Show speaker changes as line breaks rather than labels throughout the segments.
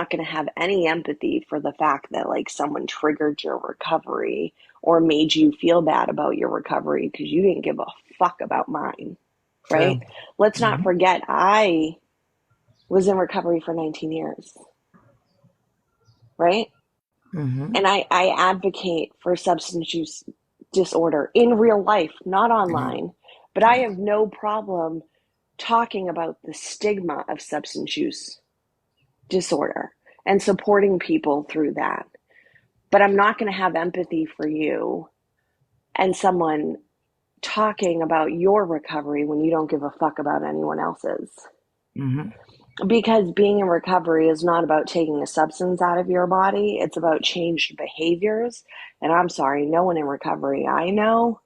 not going to have any empathy for the fact that like someone triggered your recovery or made you feel bad about your recovery because you didn't give a fuck about mine, right?
True.
Let's not
Hmm.
forget I was in recovery for 19 years, right?
Hmm.
And I advocate for substance use disorder in real life, not
I know.
online, but
I
I
know.
have no problem talking about the stigma of substance use disorder and supporting people through that. But I'm not going to have empathy for you and someone talking about your recovery when you don't give a fuck about anyone else's.
Hmm.
Because being in recovery is not about taking a substance out of your body, it's about changed behaviors. And I'm sorry, no one in recovery I know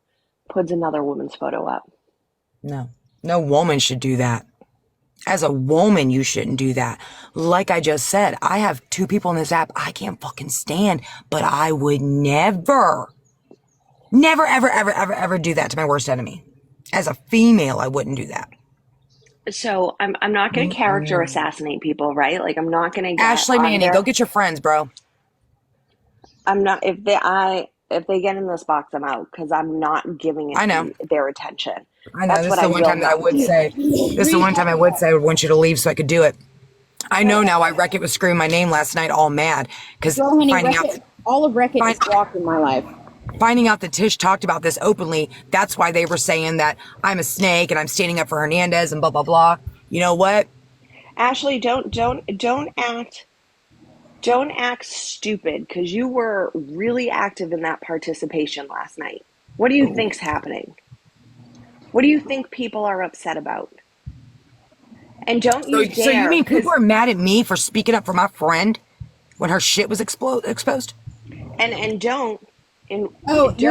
puts another woman's photo up.
No, no woman should do that. As a woman, you shouldn't do that. Like I just said, I have two people in this app I can't fucking stand, but I would never, never, ever, ever, ever, ever do that to my worst enemy. As a female, I wouldn't do that.
So I'm not going to character
Mm-mm.
assassinate people, right? Like I'm not going to get
Ashley
on
Manning, go
there.
get your friends, bro.
I'm not if they get in this box, I'm out because I'm not giving
I know.
it their attention.
I know.
That's
This
what
is
I
the one
will
time that I
not
would
do.
say, this is the one time I would say I would want you to leave so I could do it. I know now why Wreck-It was screaming my name last night all mad because
Girl, honey, all of Wreck-It
find,
is blocked in my life.
finding out that Tish talked about this openly, that's why they were saying that I'm a snake and I'm standing up for Hernandez and blah, blah, blah. You know what?
Ashley, don't act stupid because you were really active in that participation last night. What do you think's happening? What do you think people are upset about? And don't you
So you
dare,
mean people
because
are mad at me for speaking up for my friend when her shit was exposed?
and don't and
Oh,
don't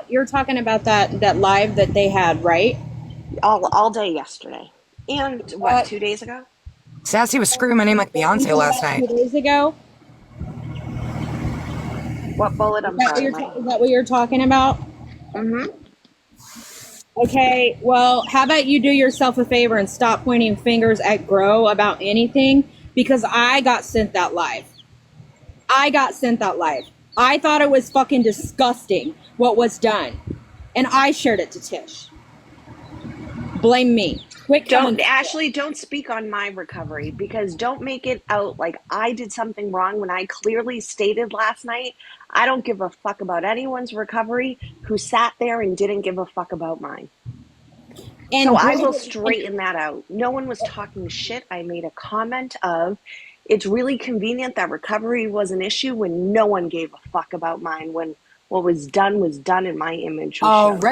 you're talking about that live that they had, right?
all day yesterday and what
Uh,
2 days ago.
Sassy was screaming my name like Beyonce last
about
night.
2 days ago.
What bullet? I'm sorry, my.
Is that what you're talking about?
Mm-hmm.
Okay, well, how about you do yourself a favor and stop pointing fingers at Grow about anything because I got sent that live. I got sent that live. I thought it was fucking disgusting what was done. And I shared it to Tish. Blame me. Quit coming.
Don't Ashley, don't speak on my recovery because don't make it out like I did something wrong when I clearly stated last night I don't give a fuck about anyone's recovery who sat there and didn't give a fuck about mine. So
And
I
Greg,
will straighten that out. No one was talking shit. I made a comment of it's really convenient that recovery was an issue when no one gave a fuck about mine when what was done and my image was
Oh,
shown.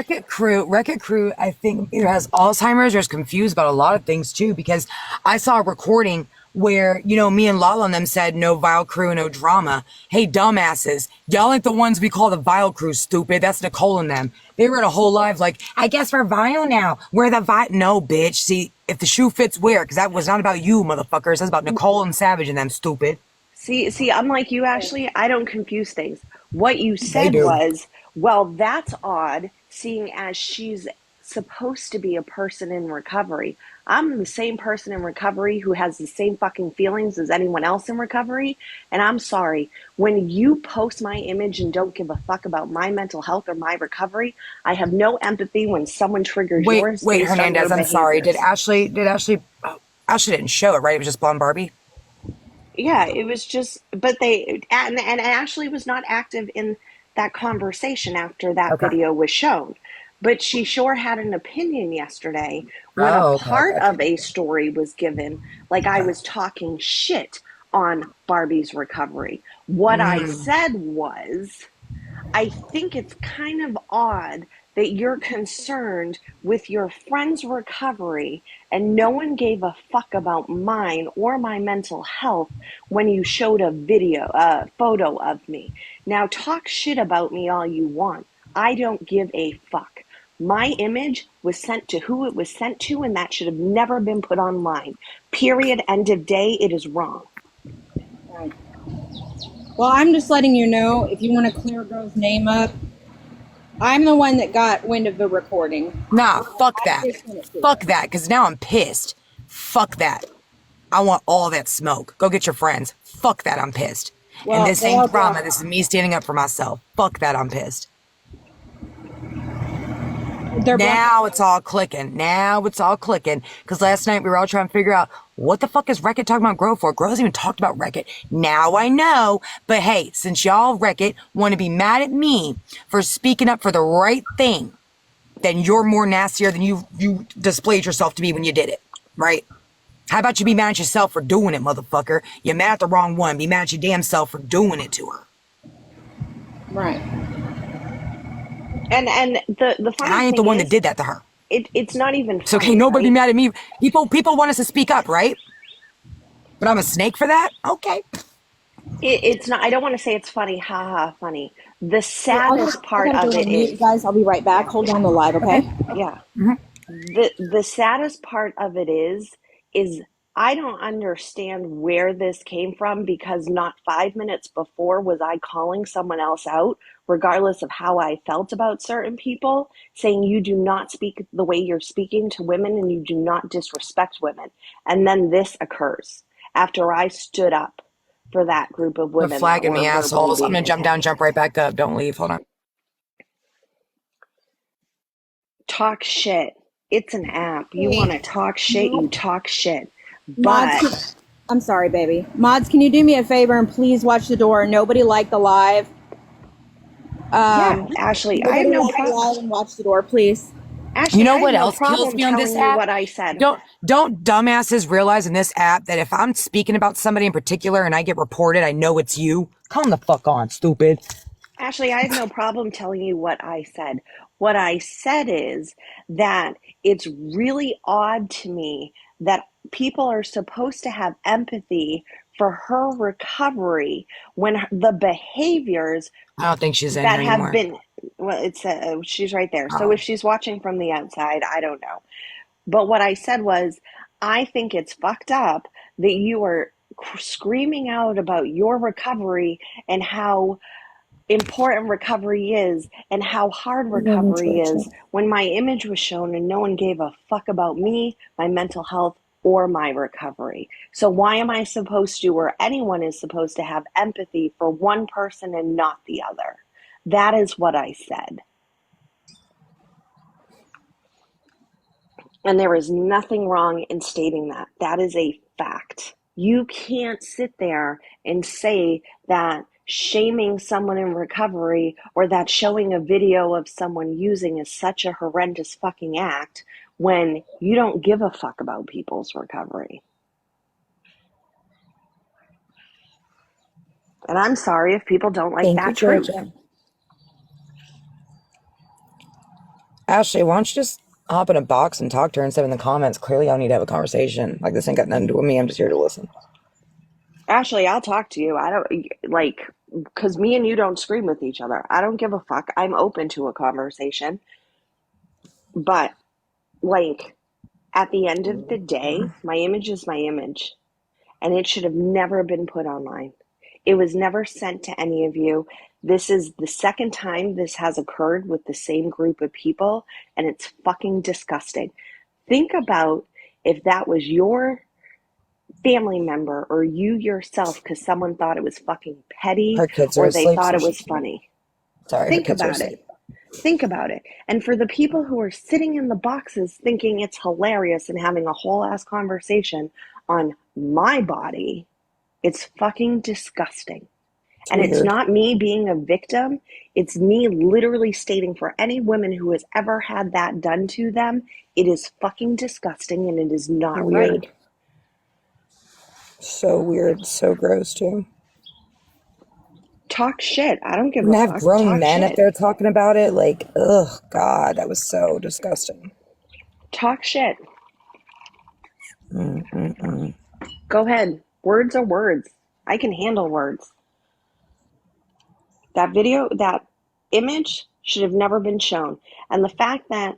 Wreck-It Crew, I think either has Alzheimer's or is confused about a lot of things too, because I saw a recording where, me and Lala and them said no vile crew, no drama. Hey, dumbasses, y'all ain't the ones we call the vile crew, stupid. That's Nicole and them. They were in a whole live like, I guess we're vile now. We're the vile. No, bitch. See, if the shoe fits, wear it, because that was not about you, motherfuckers. That's about Nicole and Savage and them, stupid.
See, unlike you, Ashley, I don't confuse things. What you
They
said
do.
was, well, that's odd, seeing as she's supposed to be a person in recovery. I'm the same person in recovery who has the same fucking feelings as anyone else in recovery. And I'm sorry, when you post my image and don't give a fuck about my mental health or my recovery, I have no empathy when someone triggers yours
Wait,
based on your
Hernandez, I'm sorry.
behaviors.
Oh, Ashley didn't show it, right? It was just Blonde Barbie.
Yeah, it was just, but and Ashley was not active in that conversation after that
Okay.
video was shown. But she sure had an opinion yesterday when a
Oh, okay. I
part
got you.
of a story was given, like I
Okay.
was talking shit on Barbie's recovery. What I
Mm.
said was, I think it's kind of odd that you're concerned with your friend's recovery and no one gave a fuck about mine or my mental health when you showed a photo of me. Now talk shit about me all you want. I don't give a fuck. My image was sent to who it was sent to, and that should have never been put online. Period. End of day. It is wrong.
well, I'm just letting you know if you want to clear Grow's name up, I'm the one that got wind of the recording.
Nah, fuck
I
that.
just sent it to
Fuck
you.
that, because now I'm pissed. Fuck that. I want all that smoke. Go get your friends. Fuck that, I'm pissed.
Well,
and this
they
ain't
are
drama.
black.
This is me standing up for myself. Fuck that, I'm pissed.
They're black.
Now it's all clicking. Now it's all clicking. Because last night we were all trying to figure out what the fuck is Wreck-It talking about Grow for? Grow hasn't even talked about Wreck-It. Now I know. But hey, since y'all Wreck-It want to be mad at me for speaking up for the right thing, then you're more nastier than you displayed yourself to be when you did it. Right? How about you be mad at yourself for doing it, motherfucker? You're mad at the wrong one. Be mad at your damn self for doing it to her.
Right.
And the
And
funny
I ain't the
thing
one that
is,
did that to her.
it's not even
So okay,
funny,
nobody be
right?
mad at me. People want us to speak up, right? But I'm a snake for that? Okay.
It's not. I don't want to say it's funny. Ha ha, funny. The
Hey,
saddest
I
part
gotta go
of
on
it
mute, you
is,
guys. I'll be right back. Hold
yeah,
on the live, okay?
yeah.
Mm-hmm.
The saddest part of it is I don't understand where this came from, because not 5 minutes before was I calling someone else out, regardless of how I felt about certain people, saying you do not speak the way you're speaking to women and you do not disrespect women. And then this occurs after I stood up for that group of
They're
women that
flagging
were
me,
verbally
assholes. I'm
being
gonna jump down,
attacked.
jump right back up. Don't leave. Hold on.
Talk shit. It's an app. You
Hey,
want to talk shit, you talk shit.
mods,
But
I'm sorry, baby. Mods, can you do me a favor and please watch the door? Nobody like the live.
yeah, Ashley, I have
Nobody
no
like the
problem.
live and watch the door, please.
You
Ashley,
know
I have
what
no
else kills
problem
me on this
telling you
app?
what I said.
Don't dumbasses realize in this app that if I'm speaking about somebody in particular and I get reported, I know it's you. Calm the fuck on, stupid.
Ashley, I have no problem telling you what I said. What I said is that it's really odd to me that people are supposed to have empathy for her recovery when the behaviors
I don't think she's in
that
here
have
anymore.
been, well, it's she's right there. So
Oh.
if she's watching from the outside, I don't know. But what I said was, I think it's fucked up that you are screaming out about your recovery and how important recovery is and how hard recovery is when my image was shown and no one gave a fuck about me, my mental health, or my recovery. So why am I supposed to, or anyone is supposed to, have empathy for one person and not the other? That is what I said. And there is nothing wrong in stating that. That is a fact. You can't sit there and say that shaming someone in recovery or that showing a video of someone using is such a horrendous fucking act when you don't give a fuck about people's recovery. And I'm sorry if people don't like
Thank you,
that truth.
Georgia.
Ashley, why don't you just hop in a box and talk to her instead of in the comments? Clearly, I need to have a conversation. Like, this ain't got nothing to do with me. I'm just here to listen.
Ashley, I'll talk to you. I don't like, because me and you don't scream with each other. I don't give a fuck. I'm open to a conversation. But, like, at the end of the day, my image is my image, and it should have never been put online. It was never sent to any of you. This is the second time this has occurred with the same group of people, and it's fucking disgusting. Think about if that was your family member or you yourself because someone thought it was fucking petty
Her kids are
or they
asleep,
thought
so
it
she
was
can't.
funny.
Sorry, her
Think
kids are
about it.
asleep.
Think about it. And for the people who are sitting in the boxes thinking it's hilarious and having a whole ass conversation on my body, it's fucking disgusting.
It's
And it's
weird.
not me being a victim. It's me literally stating for any woman who has ever had that done to them, it is fucking disgusting and it is not
Weird.
right.
So weird. So gross, too.
Talk shit. I don't give
And
a
to have
fuck.
grown
Talk
men up
shit.
there talking about it, like, ugh, God, that was so disgusting.
Talk shit.
Mm-mm-mm.
Go ahead. Words are words. I can handle words. That video, that image should have never been shown. And the fact that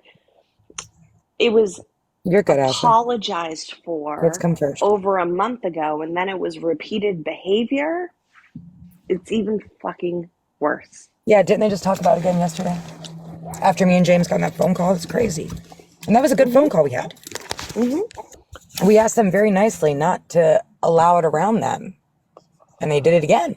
it was
You're good, Ashley.
apologized
Kids
for
come first.
over a month ago and then it was repeated behavior, it's even fucking worse.
Yeah, didn't they just talk about it again yesterday? After me and James got on that phone call, it's crazy. And that was a good phone call we had.
Mm-hmm.
We asked them very nicely not to allow it around them. And they did it again.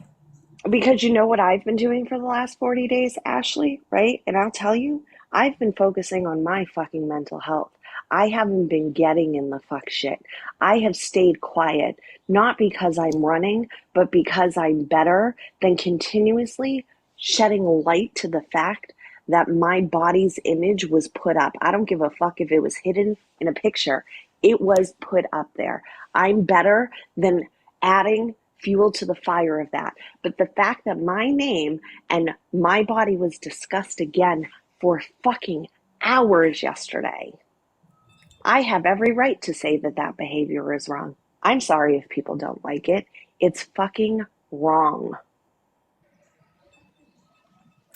Because you know what I've been doing for the last 40 days, Ashley, right? And I'll tell you, I've been focusing on my fucking mental health. I haven't been getting in the fuck shit. I have stayed quiet, not because I'm running, but because I'm better than continuously shedding light to the fact that my body's image was put up. I don't give a fuck if it was hidden in a picture. It was put up there. I'm better than adding fuel to the fire of that. But the fact that my name and my body was discussed again for fucking hours yesterday, I have every right to say that that behavior is wrong. I'm sorry if people don't like it. It's fucking wrong.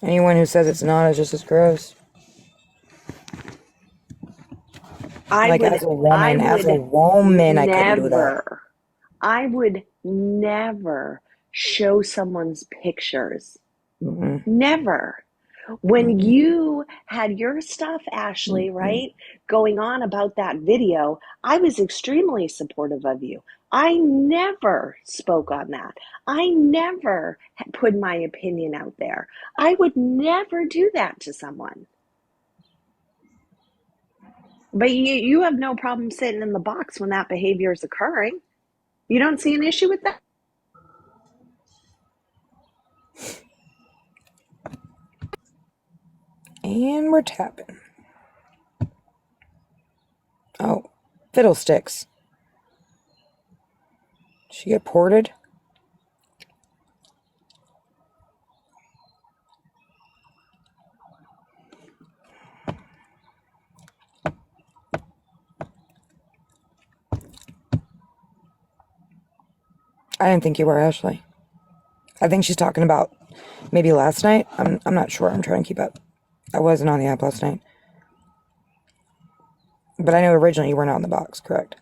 Anyone who says it's not is just as gross.
I
Like,
would,
as a
I
woman,
would
I couldn't do that.
I would never show someone's pictures.
Mm-mm.
Never. When
Mm-mm.
you had your stuff, Ashley,
Mm-mm.
right, going on about that video, I was extremely supportive of you. I never spoke on that. I never put my opinion out there. I would never do that to someone. But you have no problem sitting in the box when that behavior is occurring. You don't see an issue with that?
And we're tapping. Oh, fiddlesticks. Did she get ported? I didn't think you were, Ashley. I think she's talking about maybe last night. I'm not sure. I'm trying to keep up. I wasn't on the app last night. But I know originally you weren't on the box, correct?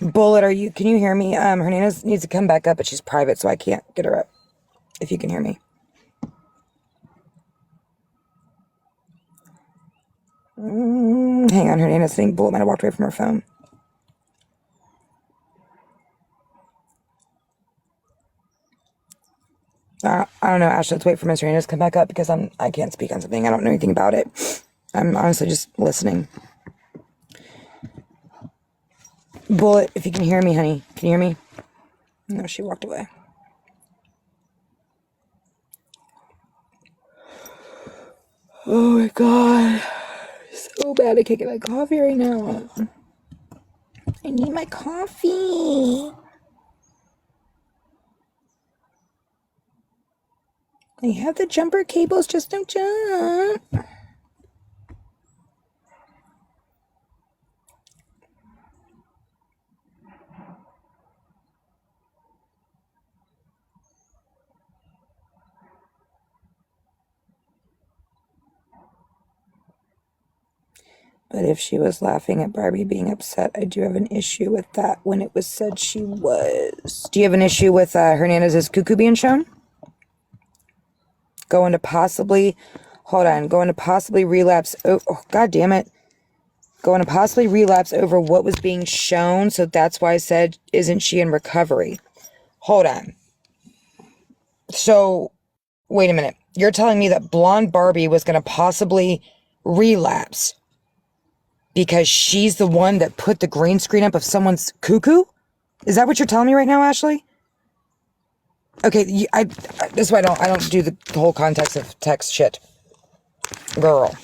Bullet, can you hear me? Hernandez needs to come back up, but she's private, so I can't get her up. If you can hear me. Hang on, Hernandez. I think Bullet might have walked away from her phone. I don't know, Ashley. Let's wait for Miss Hernandez to come back up because I can't speak on something. I don't know anything about it. I'm honestly just listening. Bullet, if you can hear me, honey. Can you hear me? No, she walked away. Oh my god. So bad I can't get my coffee right now. I need my coffee. I have the jumper cables, just don't jump. But if she was laughing at Barbie being upset, I do have an issue with that when it was said she was. Do you have an issue with Hernandez's cuckoo being shown? Going to possibly relapse. Oh, god damn it. Going to possibly relapse over what was being shown. So that's why I said, isn't she in recovery? Hold on. So, wait a minute. You're telling me that blonde Barbie was going to possibly relapse because she's the one that put the green screen up of someone's cuckoo? Is that what you're telling me right now, Ashley? Okay, this is why I don't do the whole context of text shit. Girl.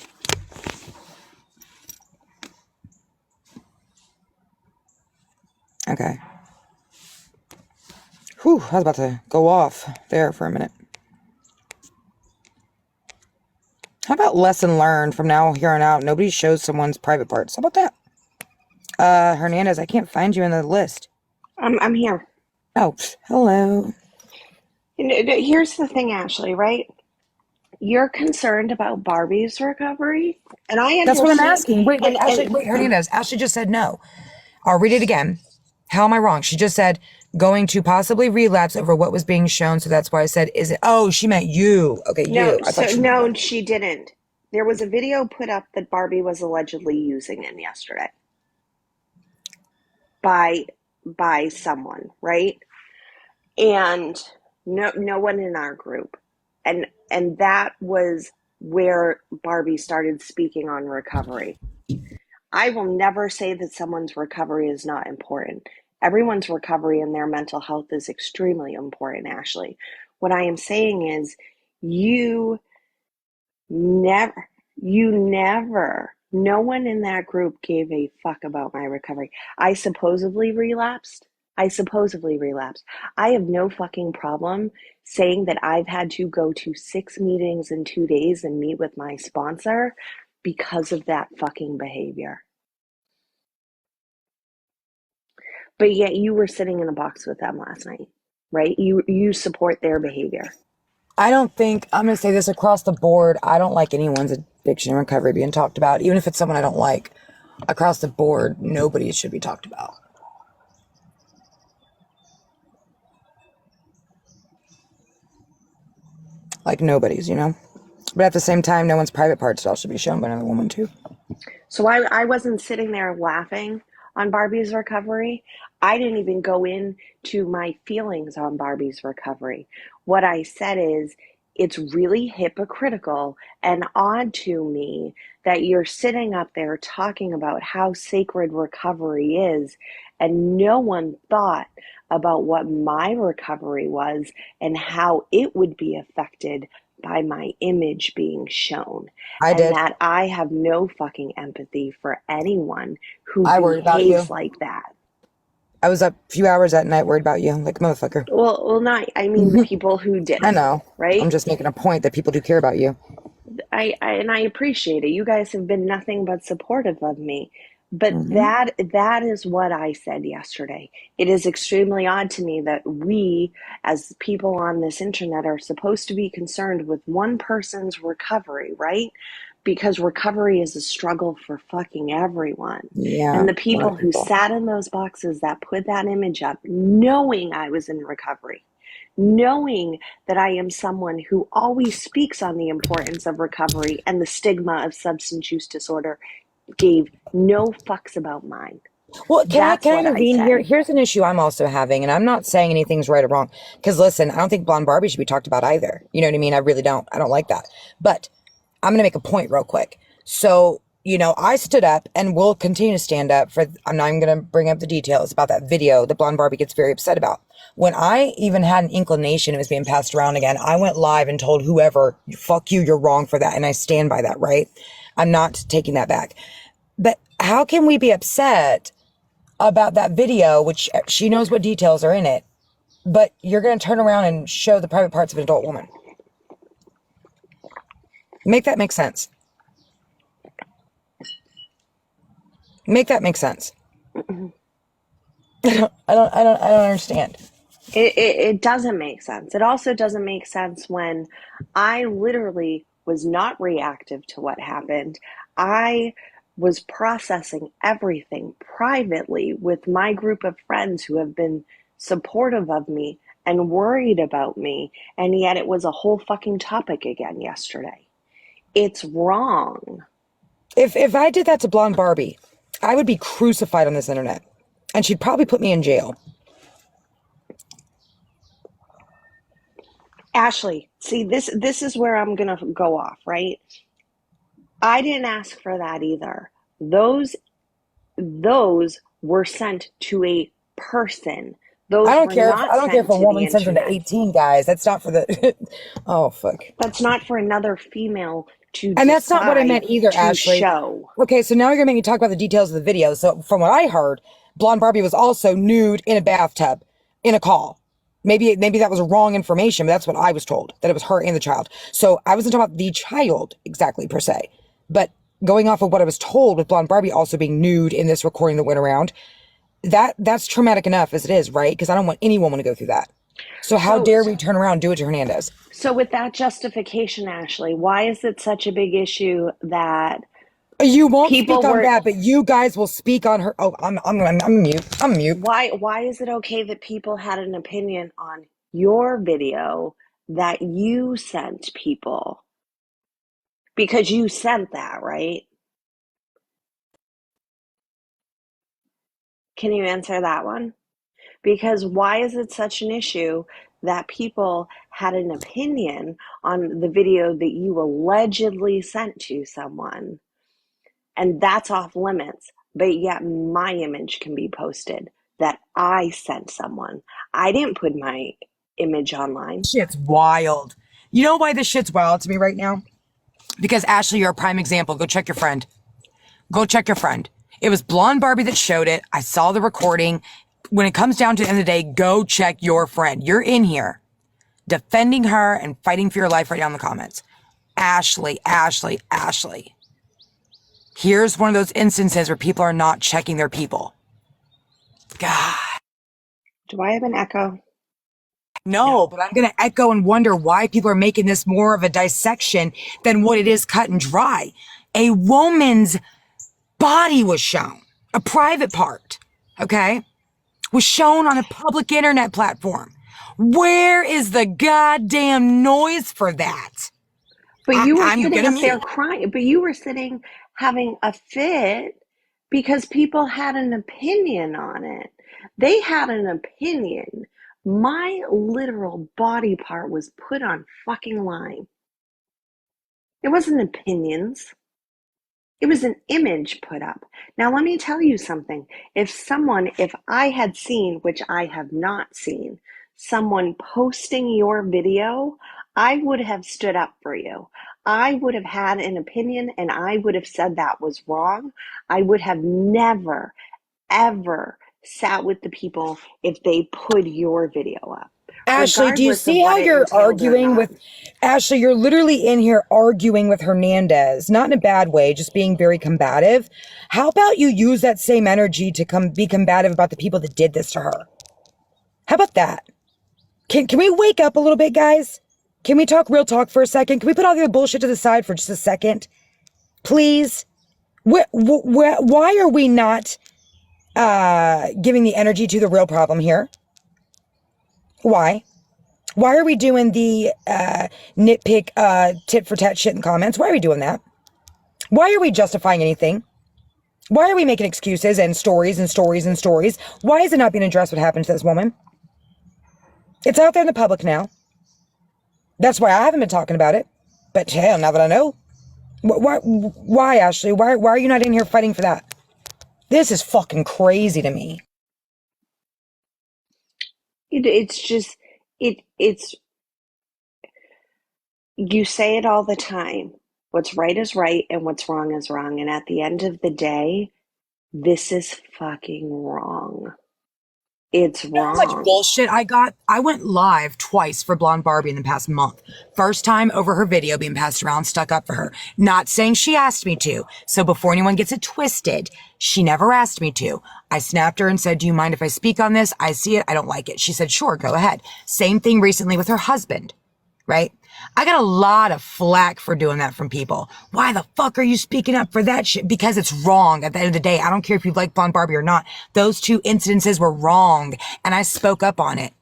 Okay. Whew, I was about to go off there for a minute. How about lesson learned from now here on out? Nobody shows someone's private parts. How about that? Hernandez, I can't find you in the list.
I'm here.
Oh, hello.
Here's the thing, Ashley, right? You're concerned about Barbie's recovery, and I
That's what I'm
understand.
asking. Wait, Ashley, wait, Hernandez. Ashley just said no. I'll read it again. How am I wrong? She just said going to possibly relapse over what was being shown, so that's why I said, is it? Oh, she meant you. Okay,
No,
you. I thought she meant
no, she didn't. There was a video put up that Barbie was allegedly using in yesterday by someone, right? And no one in our group. And that was where Barbie started speaking on recovery. I will never say that someone's recovery is not important. Everyone's recovery and their mental health is extremely important, Ashley. What I am saying is you never, no one in that group gave a fuck about my recovery. I supposedly relapsed. I have no fucking problem saying that I've had to go to 6 meetings in 2 days and meet with my sponsor because of that fucking behavior. But yet you were sitting in a box with them last night, right? You support their behavior.
I don't think, I'm going to say this across the board, I don't like anyone's addiction and recovery being talked about, even if it's someone I don't like. Across the board, nobody should be talked about. Like nobody's, you know? But at the same time, no one's private parts all should be shown by another woman too.
So I wasn't sitting there laughing on Barbie's recovery. I didn't even go into my feelings on Barbie's recovery. What I said is, it's really hypocritical and odd to me that you're sitting up there talking about how sacred recovery is, and no one thought about what my recovery was and how it would be affected by my image being shown,
I
and
did.
that I have no fucking empathy for anyone who
I worried about you.
behaves like that.
I was up a few hours that night worried about you, like a motherfucker.
Not, I mean the people who
I
didn't,
know. I'm
right?
just making a point that people do care about you.
I appreciate it. You guys have been nothing but supportive of me. But
Hmm.
that is what I said yesterday. It is extremely odd to me that we, as people on this internet, are supposed to be concerned with one person's recovery, right? Because recovery is a struggle for fucking everyone.
Yeah,
And the
a lot
people
of
who
people.
sat in those boxes that put that image up, knowing I was in recovery, knowing that I am someone who always speaks on the importance of recovery and the stigma of substance use disorder, gave no fucks about mine.
Well,
That's
can I
what I
intervene here?
said.
Here's an issue I'm also having, and I'm not saying anything's right or wrong. Because listen, I don't think Blonde Barbie should be talked about either. You know what I mean? I really don't. I don't like that. But I'm gonna make a point real quick. So, I stood up and will continue to stand up for. I'm not even gonna bring up the details about that video that Blonde Barbie gets very upset about. When I even had an inclination it was being passed around again, I went live and told whoever, "Fuck you, you're wrong for that," and I stand by that. Right? I'm not taking that back. But how can we be upset about that video, which she knows what details are in it, but you're going to turn around and show the private parts of an adult woman? Make that make sense. Make that make sense. I don't understand.
It doesn't make sense. It also doesn't make sense when I literally was not reactive to what happened. I was processing everything privately with my group of friends who have been supportive of me and worried about me, and yet it was a whole fucking topic again yesterday. It's wrong.
If I did that to Blonde Barbie, I would be crucified on this internet, and she'd probably put me in jail.
Ashley, see, this is where I'm gonna go off, right? I didn't ask for that either. Those were sent to a person.
I
Those
don't
were
care if
not
I don't care if
sent
a
to the
woman sends them to
internet.
18 guys. That's not for the. Oh fuck.
That's not for another female to
And that's not what I
decide
meant either,
to
Ashley.
show.
Okay, so now you're gonna make me talk about the details of the video. So from what I heard, Blonde Barbie was also nude in a bathtub in a call. Maybe that was wrong information, but that's what I was told, that it was her and the child. So I wasn't talking about the child exactly per se. But going off of what I was told with Blonde Barbie also being nude in this recording that went around, that's traumatic enough as it is, right? Because I don't want any woman to go through that. So how
So
dare we turn around and do it to Hernandez?
so with that justification, Ashley, why is it such a big issue that
You won't speak
people
on
were
that, but you guys will speak on her. Oh, I'm mute. I'm mute.
why is it okay that people had an opinion on your video that you sent people? Because you sent that, right? Can you answer that one? Because why is it such an issue that people had an opinion on the video that you allegedly sent to someone, and that's off limits, but yet my image can be posted that I sent someone? I didn't put my image online.
Shit's wild. You know why this shit's wild to me right now? Because Ashley, you're a prime example. Go check your friend. Go check your friend. It was Blonde Barbie that showed it. I saw the recording. When it comes down to the end of the day, go check your friend. You're in here defending her and fighting for your life right now in the comments. Ashley, Ashley, Ashley. Here's one of those instances where people are not checking their people. God.
Do I have an echo?
No, but I'm going to echo and wonder why people are making this more of a dissection than what it is cut and dry. A woman's body was shown, a private part, okay, was shown on a public internet platform. Where is the goddamn noise for that?
But you were
I'm
sitting
gonna
up there
mute.
crying, but you were sitting having a fit because people had an opinion on it. They had an opinion. My literal body part was put on fucking line. It wasn't opinions. It was an image put up. Now, let me tell you something. If I had seen, which I have not seen, someone posting your video, I would have stood up for you. I would have had an opinion and I would have said that was wrong. I would have never, ever sat with the people if they put your video up,
Ashley, do you
regardless of
see how
what it
you're
entailed or
arguing
not.
with Ashley? You're literally in here arguing with Hernandez, not in a bad way, just being very combative. How about you use that same energy to be combative about the people that did this to her? How about that? Can we wake up a little bit, guys? Can we talk real talk for a second? Can we put all the other bullshit to the side for just a second? Please? Why are we not giving the energy to the real problem here? Why? Why are we doing the nitpick tit for tat shit in comments? Why are we doing that? Why are we justifying anything? Why are we making excuses and stories and stories and stories? Why is it not being addressed what happened to this woman? It's out there in the public now. That's why I haven't been talking about it. But hell, now that I know, why, Ashley? Why are you not in here fighting for that? This is fucking crazy to me.
It's just, it's, you say it all the time. What's right is right and what's wrong is wrong. And at the end of the day, this is fucking wrong. It's
You know how much
wrong.
bullshit I got? I went live twice for Blonde Barbie in the past month. First time over her video being passed around, stuck up for her. Not saying she asked me to. So before anyone gets it twisted, she never asked me to. I snapped her and said, do you mind if I speak on this? I see it. I don't like it. She said, sure, go ahead. Same thing recently with her husband, right? I got a lot of flack for doing that from people. Why the fuck are you speaking up for that shit? Because it's wrong at the end of the day. I don't care if you like Blonde Barbie or not. Those two incidences were wrong, and I spoke up on it.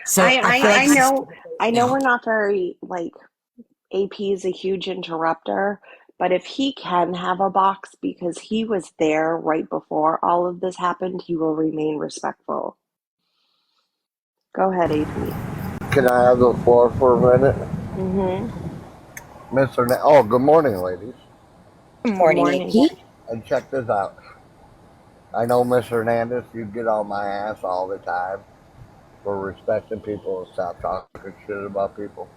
So I feel like
I
this is
know, I know
now.
we're not very, like, AP is a huge interrupter, but if he can have a box because he was there right before all of this happened, he will remain respectful. Go ahead, AP.
Can I have the floor for a minute?
Mm-hmm.
Oh, good morning, ladies.
Good
Good
morning,
morning.
AP.
And check this out. I know, Miss Hernandez, you get on my ass all the time for respecting people and stop talking shit about people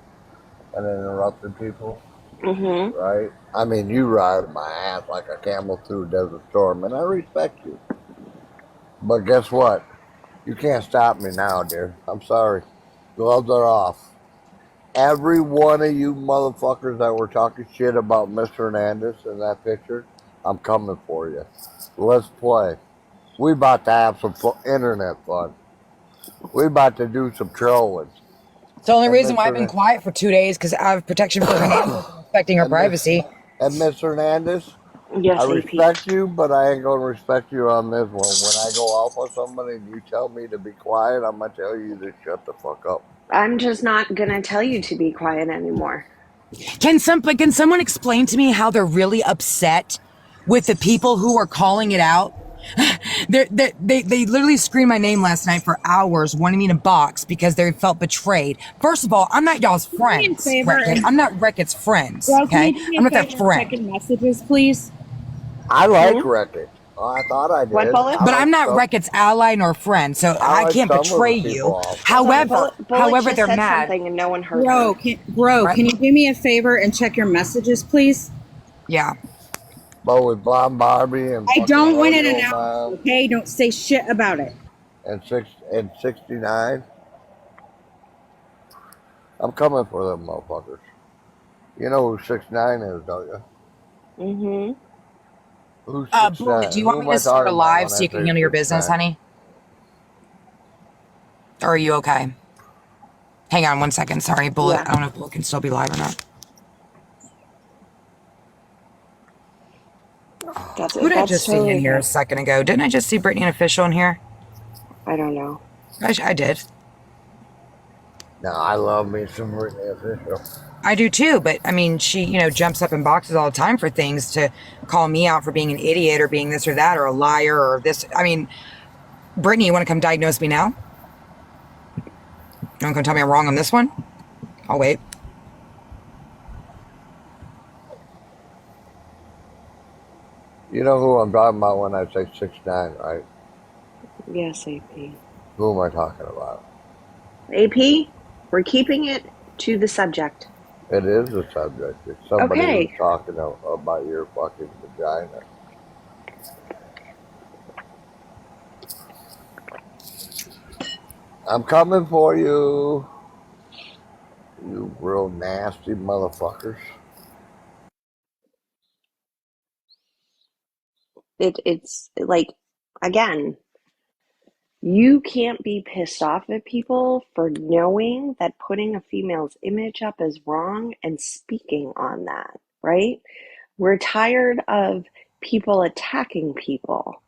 and interrupting people,
Mm-hmm.
right? I mean, you ride my ass like a camel through a desert storm, and I respect you. But guess what? You can't stop me now, dear. I'm sorry. Gloves are off. Every one of you motherfuckers that were talking shit about Mr. Hernandez in that picture, I'm coming for you. Let's play. We about to have some internet fun. We about to do some trolling.
It's the only
And
reason why
Mr.
I've been quiet for 2 days because I have protection for Hernandez and respecting her
and Miss
privacy.
and Miss Hernandez, I
Yes, AP.
respect you, but I ain't gonna respect you on this one. When I go off on somebody and you tell me to be quiet, I'm gonna tell you to shut the fuck up.
I'm just not gonna tell you to be quiet anymore.
Can someone explain to me how they're really upset with the people who are calling it out? They literally screamed my name last night for hours, wanting me to box because they felt betrayed. First of all, I'm not y'all's
Do me a
friends,
favor
Reckitt.
and
I'm not Reckitt's friends,
bro, can
okay?
you do me
I'm
a
not their
favor and check
friend.
your messages, please?
I like
Hmm?
Wreck-It. Oh, I thought I
What,
did.
Bullet?
But I'm not Reckitt's ally nor friend, so
I
I
like
can't
some of the
betray
people
you.
also.
Hold on, Bullet
However,
just
they're
said
mad.
something and no one heard
Bro,
her.
What?
can you do me a favor and check your messages, please?
Yeah.
But with Blonde Barbie and
I
fucking
don't want it
Rodeo
announced,
Man
okay? Don't say shit about it.
and 69, I'm coming for them motherfuckers. You know who 69 is, don't you?
Mm-hmm.
Who's
Bullet, do
69?
you
Who
want me
am I
to start a
talking about
live
when
so
I
you can
say
handle your business,
69?
honey? Or are you okay? Hang on one second. Sorry, Bullet.
Yeah.
I don't know if Bullet can still be live or not. Who did I
That's
just see in
totally
here a
fine.
second ago? Didn't I just see Brittany and Official in here?
I don't know.
I did.
No, I love me some Britney Official.
I do too, but I mean, she, jumps up in boxes all the time for things to call me out for being an idiot or being this or that or a liar or this. I mean, Brittany, you want to come diagnose me now? You want to come tell me I'm wrong on this one? I'll wait.
You know who I'm talking about when I say 69, right?
Yes, AP.
Who am I talking about?
AP, we're keeping it to the subject.
It is a subject. It's somebody who's
Okay.
talking about your fucking vagina. I'm coming for you. You real nasty motherfuckers.
It's like, again, you can't be pissed off at people for knowing that putting a female's image up is wrong and speaking on that, right? We're tired of people attacking people.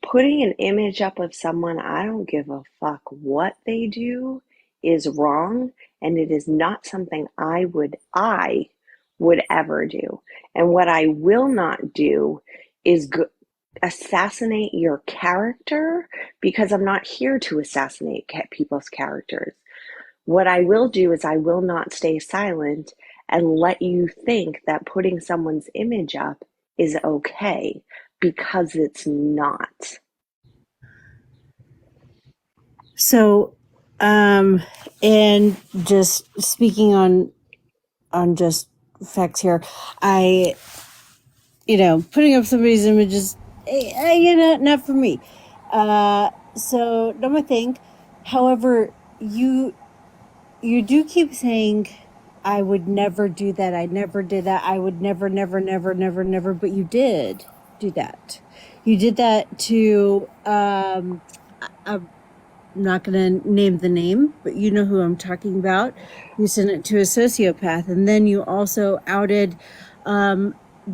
Putting an image up of someone, I don't give a fuck what they do, is wrong, and it is not something I would ever do. And what I will not do is assassinate your character, because I'm not here to assassinate people's characters. What I will do is I will not stay silent and let you think that putting someone's image up is okay, because it's not.
So, and just speaking on just facts here, putting up somebody's images, not for me. So not my thing. However, you do keep saying, I would never do that. I never did that. I would never, never, never, never, never. But you did do that. You did that to, I'm not going to name the name, but you know who I'm talking about. You sent it to a sociopath. And then you also outed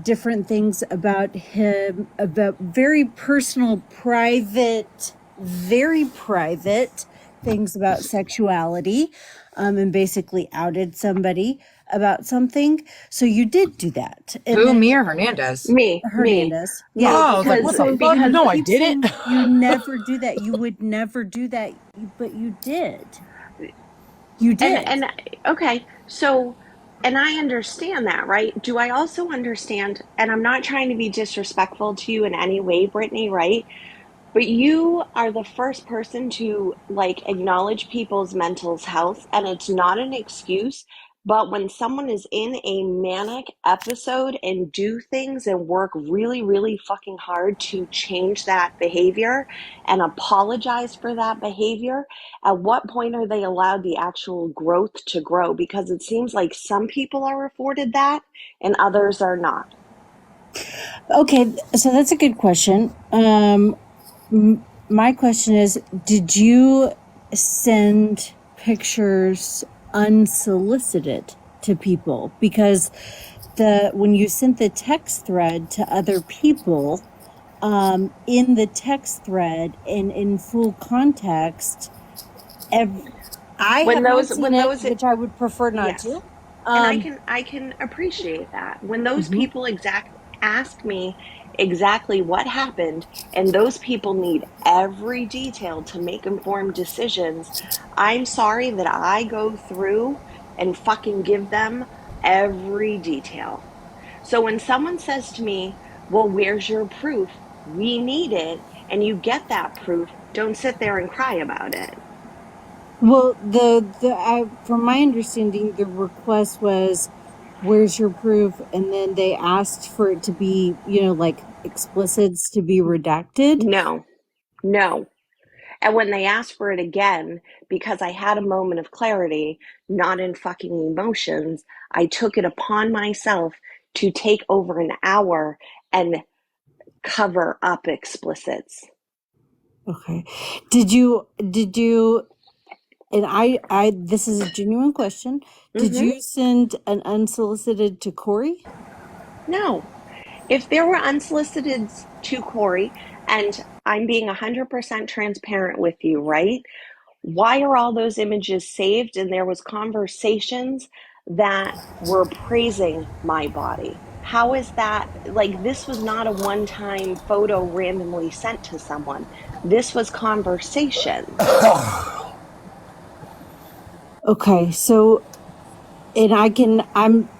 different things about him, about very personal, private, very private things about sexuality, and basically outed somebody about something. So you did do that. And
Who,
then
me or Hernandez?
Me,
Hernandez.
Oh,
Yeah.
I was like, what
because
the
So
fuck?
you
No, I
keep
didn't.
saying you never do that. You would never do that, but you did. You did.
and okay, so, and I understand that, right? Do I also understand, and I'm not trying to be disrespectful to you in any way, Brittany, right? But you are the first person to like acknowledge people's mental health, and it's not an excuse. But when someone is in a manic episode and do things and work really, really fucking hard to change that behavior and apologize for that behavior, at what point are they allowed the actual growth to grow? Because it seems like some people are afforded that and others are not.
Okay, so that's a good question. My question is, did you send pictures unsolicited to people? Because when you sent the text thread to other people, in the text thread and in full context, I
When
have not
those,
seen
when
it,
those,
which I would prefer not
yes.
to.
And
Um,
I can appreciate that. When those
mhm.
people ask me exactly what happened, and those people need every detail to make informed decisions, I'm sorry that I go through and fucking give them every detail. So when someone says to me, "Well, where's your proof? We need it," and you get that proof, don't sit there and cry about it.
Well, from my understanding, the request was, "Where's your proof?" And then they asked for it to be, like explicits to be redacted.
No, no. And when they asked for it again, because I had a moment of clarity, not in fucking emotions, I took it upon myself to take over an hour and cover up explicits.
Okay. Did you, and this is a genuine question. Did
Mm-hmm.
you send an unsolicited to Corey?
No. If there were unsolicited to Corey, and I'm being 100% transparent with you, right? Why are all those images saved? And there was conversations that were praising my body. How is that? Like, this was not a one-time photo randomly sent to someone. This was conversations.
Okay, so, and I'm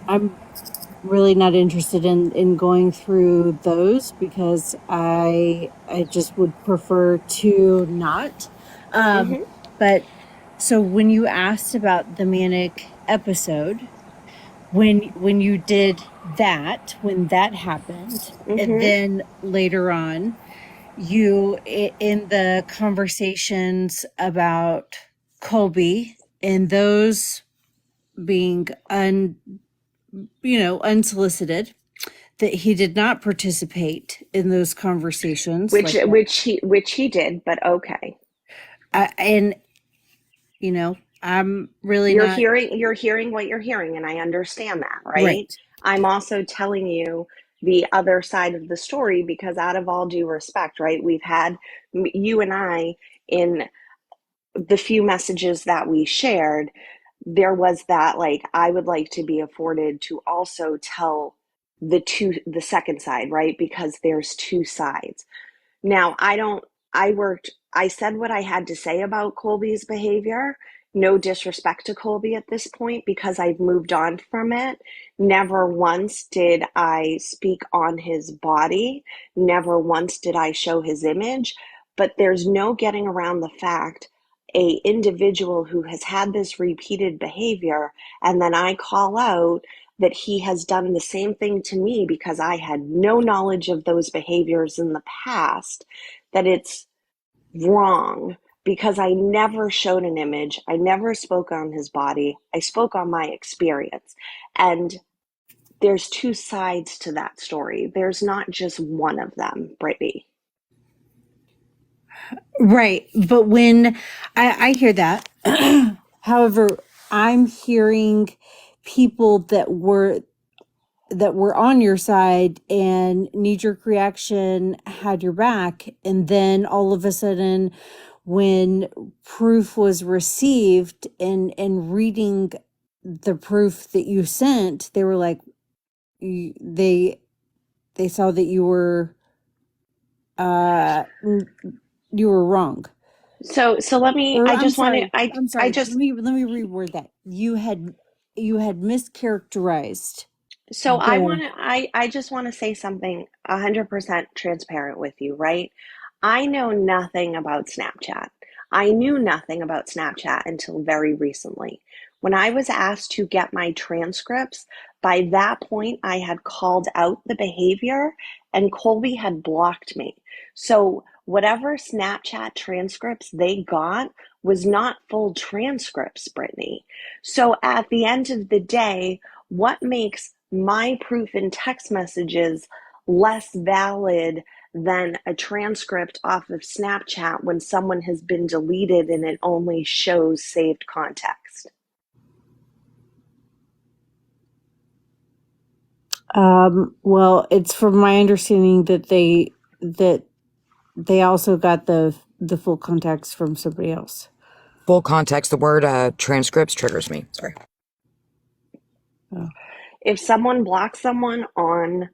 really not interested in going through those because I just would prefer to not. Um,
Mm-hmm.
but so when you asked about the manic episode, when you did that, when that happened, and
Mm-hmm.
then later on, in the conversations about Colby and those being unsolicited, that he did not participate in those conversations
Which
like that.
which he did, but okay.
And I'm really not
You're hearing what you're hearing, and I understand that, right?
right.
I'm also telling you the other side of the story because out of all due respect, right? We've had you and I in the few messages that we shared, there was that like I would like to be afforded to also tell the second side, right? Because there's two sides. Now, I said what I had to say about Colby's behavior. No disrespect to Colby at this point because I've moved on from it. Never once did I speak on his body. Never once did I show his image. But there's no getting around the fact a individual who has had this repeated behavior and then I call out that he has done the same thing to me because I had no knowledge of those behaviors in the past, that it's wrong because I never showed an image. I never spoke on his body. I spoke on my experience. And there's two sides to that story. There's not just one of them, Brittany.
Right. But when I hear that, however, I'm hearing people that were on your side and knee-jerk reaction had your back, and then all of a sudden when proof was received and reading the proof that you sent, they were like, they saw that uh you were wrong.
So let me
Or
I just want to
I'm
I
sorry,
just
let me reword that. You had mischaracterized
So
the
I just want to say something 100% transparent with you, right? I know nothing about Snapchat. I knew nothing about Snapchat until very recently. When I was asked to get my transcripts, by that point I had called out the behavior and Colby had blocked me. So whatever Snapchat transcripts they got was not full transcripts, Brittany. So at the end of the day, what makes my proof in text messages less valid than a transcript off of Snapchat when someone has been deleted and it only shows saved context?
well, it's from my understanding that they also got the full context from somebody else.
Full context, the word transcripts triggers me. Sorry.
Oh.
If someone blocks someone on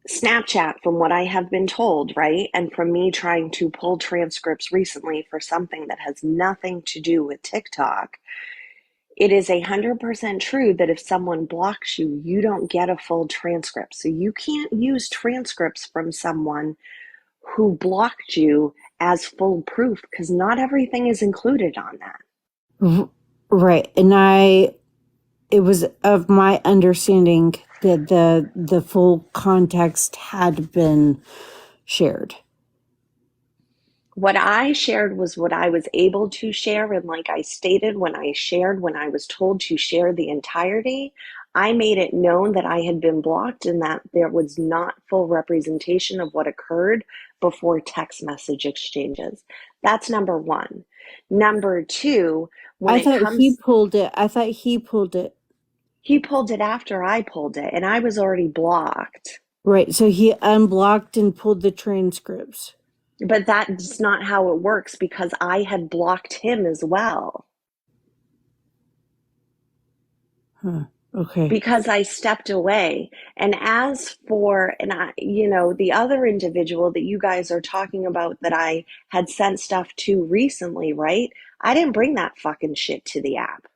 Snapchat, from what I have been told, right? And from me trying to pull transcripts recently for something that has nothing to do with TikTok, it is 100% true that if someone blocks you, you don't get a full transcript. So you can't use transcripts from someone who blocked you as full proof because not everything is included on that.
Right. And it was of my understanding that the full context had been shared.
What I shared was what I was able to share. And like I stated, when I was told to share the entirety, I made it known that I had been blocked and that there was not full representation of what occurred before text message exchanges. That's number one. Number two, when
I
it
thought he
comes,
pulled it. I thought he pulled it.
he pulled it after I pulled it and I was already blocked.
Right. So he unblocked and pulled the transcripts.
But that's not how it works because I had blocked him as well.
Huh. Okay.
Because I stepped away. And as for, and I, the other individual that you guys are talking about that I had sent stuff to recently, right? I didn't bring that fucking shit to the app.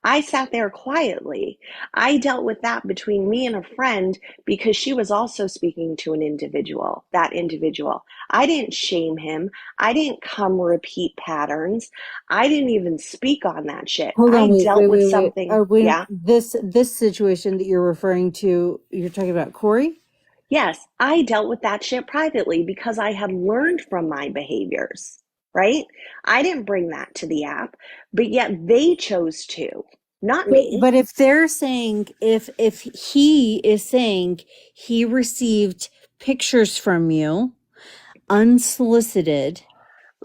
I sat there quietly. I dealt with that between me and a friend because she was also speaking to that individual. I didn't shame him. I didn't come repeat patterns. I didn't even speak on that shit.
Hold
I
on,
dealt with
wait.
something,
Are we
yeah.
this situation that you're referring to? You're talking about Corey?
Yes, I dealt with that shit privately because I had learned from my behaviors, right? I didn't bring that to the app, but yet they chose to, not me.
But if they're saying if he is saying he received pictures from you unsolicited.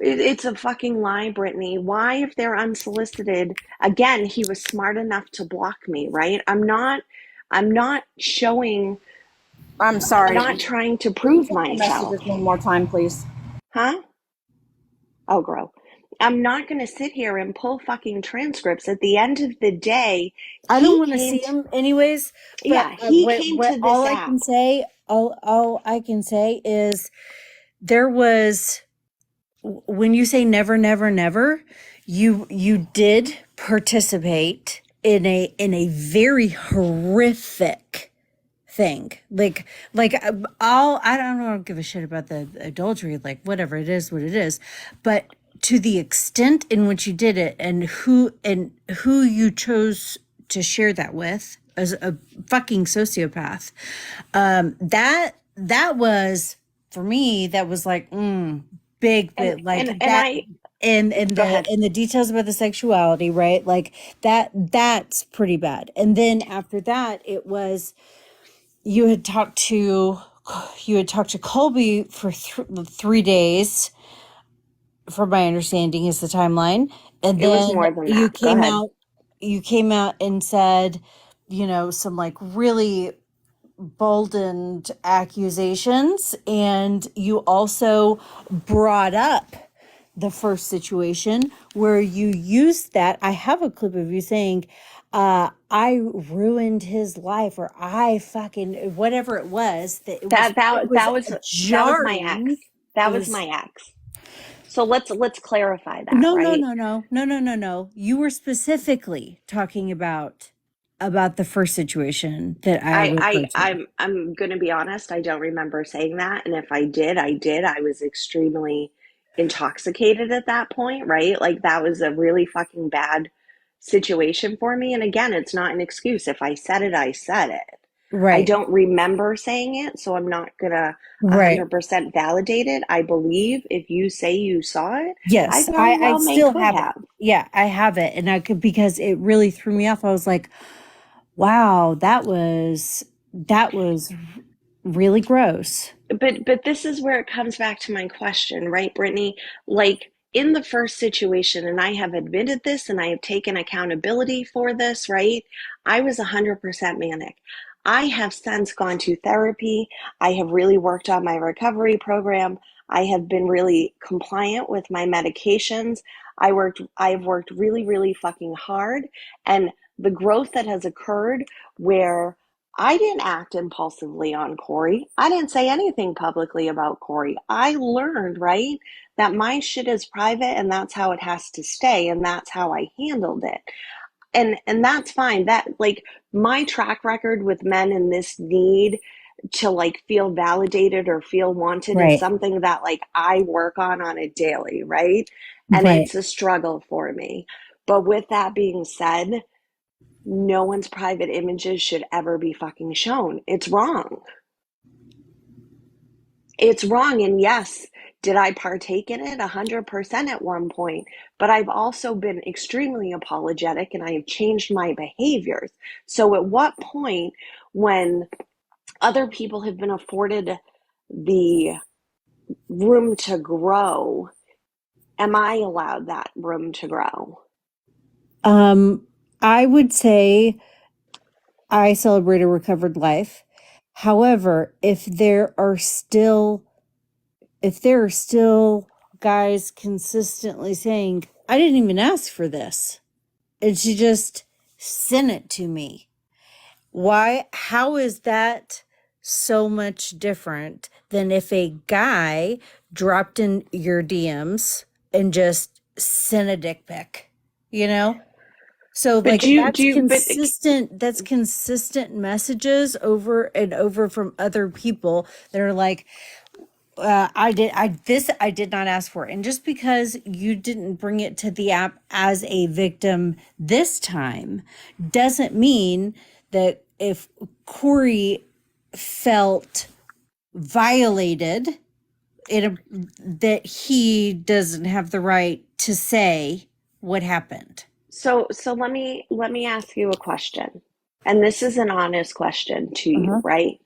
It's a fucking lie, Brittany. Why, if they're unsolicited? Again, he was smart enough to block me, right? I'm not showing,
I'm
I'm
sorry.
not trying to
Read
prove
the whole
myself,
messages one more time, please.
huh? Oh, grow. I'm not going to sit here and pull fucking transcripts. At the end of the day,
I don't
he
want to
came
see
to,
him anyways, but
yeah, he came
what
to this
all I can
app.
say, all I can say is there was, when you say never, never, never, you did participate in a very horrific thing. I don't give a shit about the adultery, like whatever it is, what it is, but to the extent in which you did it and who you chose to share that with as a fucking sociopath, that was, for me, that was like big
And,
bit
and,
like
and
that.
I,
And
go ahead.
the details about the sexuality, right? Like that's pretty bad. And then after that, it was, you had talked to Colby for 3 days, from my understanding is the timeline. And
It was
then
more than that. Go ahead.
you came out and said, some like really boldened accusations. And you also brought up the first situation where you used that. I have a clip of you saying, I ruined his life, or I fucking whatever it was, that
That
it
that
was
that was my ex.
jarring. It
That was
was
my ex. So let's clarify that,
no, no,
right?
no, no, no, no, no, no. You were specifically talking about the first situation that I referred to.
I'm gonna be honest, I don't remember saying that. And if I did, I did. I was extremely intoxicated at that point, right? Like that was a really fucking bad situation for me. And again, it's not an excuse. If I said it, I said it. I
Right,
don't remember saying it, so I'm not gonna
right.
100% validate it. I believe if you say you saw it, I
Yes,
very
I
well may
still
could
have it.
have.
Yeah, I have it, and I could, because it really threw me off. I was like, wow, that was really gross.
But this is where it comes back to my question, right, Brittany? Like in the first situation, and I have admitted this and I have taken accountability for this, right? I was 100% manic. I have since gone to therapy. I have really worked on my recovery program. I have been really compliant with my medications. I've worked really, really fucking hard. And the growth that has occurred where I didn't act impulsively on Corey. I didn't say anything publicly about Corey. I learned, right, that my shit is private and that's how it has to stay and that's how I handled it. And that's fine. That, like, my track record with men in this need to like feel validated or feel wanted is
Right.
something that like I work on a daily, right? And
Right.
it's a struggle for me. But with that being said, no one's private images should ever be fucking shown. It's wrong. It's wrong. And yes, did I partake in it 100% at one point? But I've also been extremely apologetic and I have changed my behaviors. So at what point, when other people have been afforded the room to grow, am I allowed that room to grow?
I would say I celebrate a recovered life. However, if there are still guys consistently saying, I didn't even ask for this, and she just sent it to me. Why? How is that so much different than if a guy dropped in your DMs and just sent a dick pic? You know? So
But
like
do you, but
that's consistent messages over and over from other people that are like, I did not ask for. And just because you didn't bring it to the app as a victim this time doesn't mean that if Corey felt violated, that he doesn't have the right to say what happened.
so let me ask you a question. And this is an honest question to you,
Uh-huh.
right?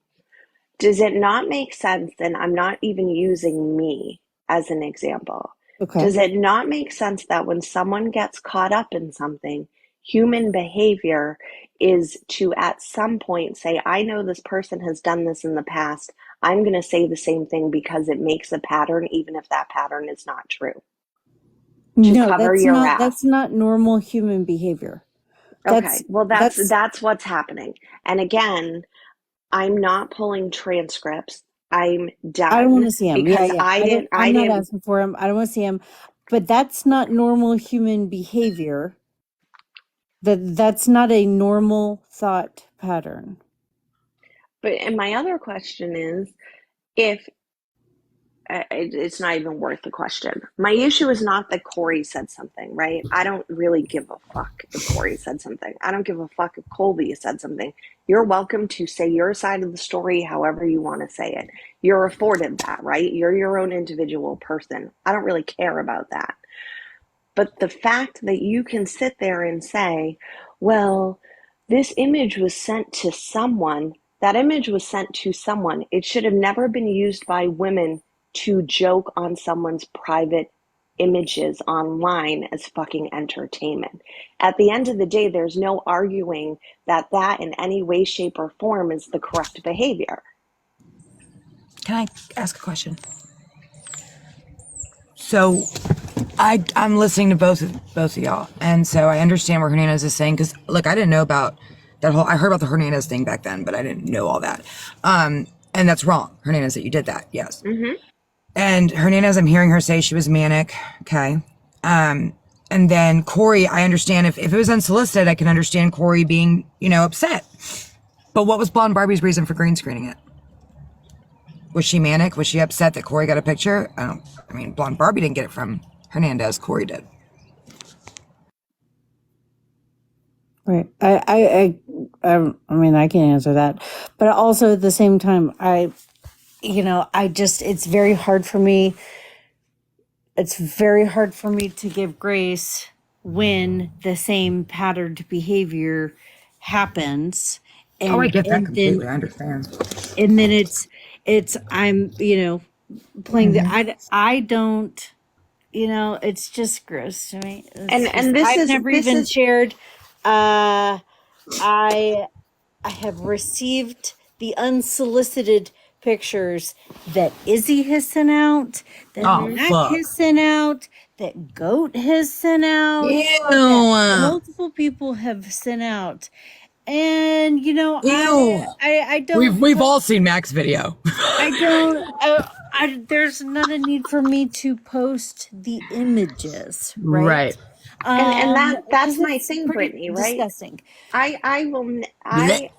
Does it not make sense, and I'm not even using me as an example,
Okay.
does it not make sense that when someone gets caught up in something, human behavior is to at some point say, I know this person has done this in the past. I'm going to say the same thing because it makes a pattern, even if that pattern is not true, to
No,
cover your
that's
ass.
not normal human behavior.
Okay, well
That's
that's what's happening. And again, I'm not pulling transcripts. I'm
I don't want
done
to see him. Yeah,
because
yeah.
I
I'm not
didn't,
asking for him. I don't want to see him. But that's not normal human behavior. That's not a normal thought pattern.
but and my other question is if it's not even worth the question. My issue is not that Corey said something, right? I don't really give a fuck if Corey said something. I don't give a fuck if Colby said something. You're welcome to say your side of the story however you want to say it. You're afforded that, right? You're your own individual person. I don't really care about that. But the fact that you can sit there and say, well, this image was sent to someone, that image was sent to someone. It should have never been used by women to joke on someone's private images online as fucking entertainment. At the end of the day, there's no arguing that that in any way, shape, or form is the correct behavior.
Can I ask a question? So I'm listening to both of y'all, and so I understand what Hernandez is saying because look, I didn't know about that whole. I heard about the Hernandez thing back then, but I didn't know all that. And that's wrong, Hernandez, that you did that. Yes.
Mm-hmm.
And Hernandez, I'm hearing her say she was manic. Okay. And then Corey, I understand if it was unsolicited, I can understand Corey being, upset. But what was Blonde Barbie's reason for green screening it? Was she manic? Was she upset that Corey got a picture? I mean, Blonde Barbie didn't get it from Hernandez. Corey did.
Right. I mean, I can't answer that, but also at the same time, it's very hard for me. It's very hard for me to give grace when the same patterned behavior happens,
Oh, I
and
get that
and then
completely. I understand.
and then it's I'm playing I don't, it's just gross to me. It's just
And this
I've
is
never
this
even
is
shared. Uh, I I have received the unsolicited pictures that Izzy has sent out, that
Oh,
mhm.
Mac
fuck.
has sent out, that Goat has sent out, that
Ew.
multiple people have sent out. And
Ew.
I
We've all seen Mac's video.
I don't there's not a need for me to post the images, right?
Right.
And that's
Because
my
it's
thing,
pretty
Brittany, right?
disgusting.
I will
Blech.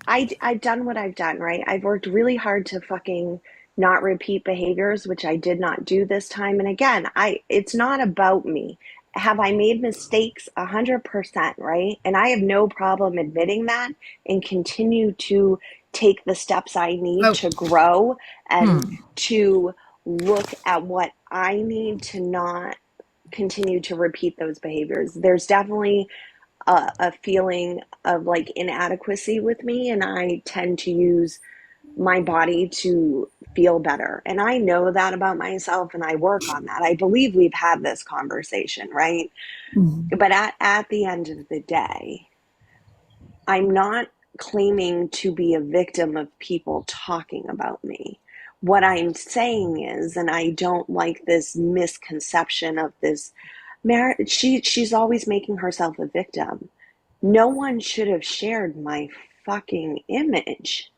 I've done what I've done, right? I've worked really hard to fucking not repeat behaviors, which I did not do this time. And again, it's not about me. Have I made mistakes? 100%, right? And I have no problem admitting that and continue to take the steps I need
Oh.
to grow and to look at what I need to not continue to repeat those behaviors. There's definitely a feeling of like inadequacy with me, and I tend to use my body to feel better. And I know that about myself, and I work on that. I believe we've had this conversation, right? But at the end of the day, I'm not claiming to be a victim of people talking about me. What I'm saying is, and I don't like this misconception of this marriage, she's always making herself a victim. No one should have shared my fucking image.